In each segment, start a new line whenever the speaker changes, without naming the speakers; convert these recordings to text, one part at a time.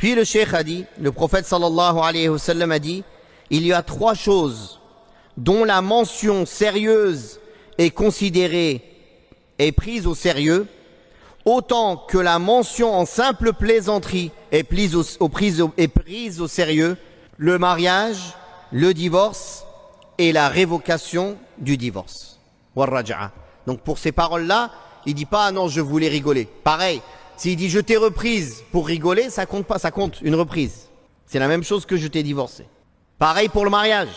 Puis le cheikh a dit, le prophète sallallahu alayhi wa sallam a dit, il y a 3 choses dont la mention sérieuse est considérée et prise au sérieux, autant que la mention en simple plaisanterie est prise au sérieux, le mariage, le divorce et la révocation du divorce. Donc pour ces paroles-là, il dit pas ah non je voulais rigoler. Pareil, s'il dit je t'ai reprise pour rigoler, ça compte pas, ça compte une reprise. C'est la même chose que je t'ai divorcé. Pareil pour le mariage.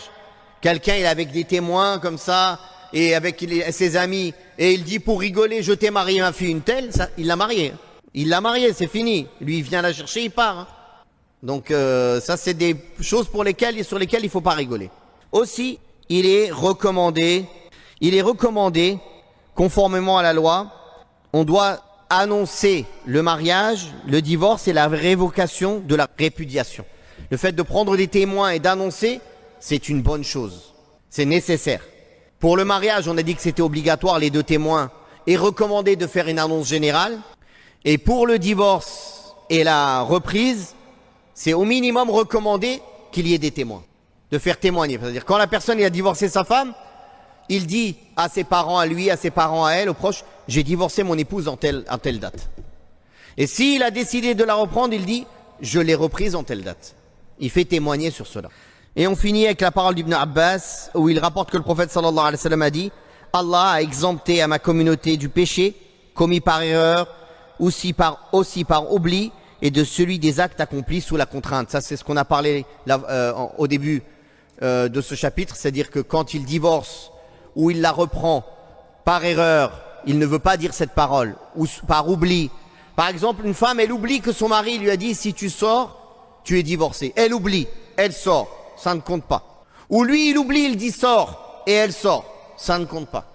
Quelqu'un il est avec des témoins comme ça et avec ses amis et il dit pour rigoler je t'ai marié ma fille une telle, ça, il l'a mariée. Il l'a mariée, c'est fini. Lui il vient la chercher, il part. Donc ça c'est des choses sur lesquelles il faut pas rigoler. Aussi, il est recommandé, conformément à la loi, on doit annoncer le mariage, le divorce et la révocation de la répudiation. Le fait de prendre des témoins et d'annoncer, c'est une bonne chose. C'est nécessaire. Pour le mariage, on a dit que c'était obligatoire, les 2 témoins, et recommandé de faire une annonce générale. Et pour le divorce et la reprise, c'est au minimum recommandé qu'il y ait des témoins, de faire témoigner. C'est-à-dire quand la personne a divorcé sa femme, il dit à ses parents à lui, à ses parents à elle, aux proches, j'ai divorcé mon épouse en telle date. Et s'il a décidé de la reprendre, il dit, je l'ai reprise en telle date. Il fait témoigner sur cela. Et on finit avec la parole d'Ibn Abbas, où il rapporte que le prophète sallallahu alayhi wa sallam a dit, Allah a exempté à ma communauté du péché, commis par erreur, aussi par oubli, et de celui des actes accomplis sous la contrainte. Ça, c'est ce qu'on a parlé au début de ce chapitre, c'est-à-dire que quand il divorce ou il la reprend par erreur, il ne veut pas dire cette parole, ou par oubli. Par exemple, une femme, elle oublie que son mari lui a dit si tu sors, tu es divorcé. Elle oublie, elle sort, ça ne compte pas. Ou lui, il oublie, il dit sors, et elle sort, ça ne compte pas.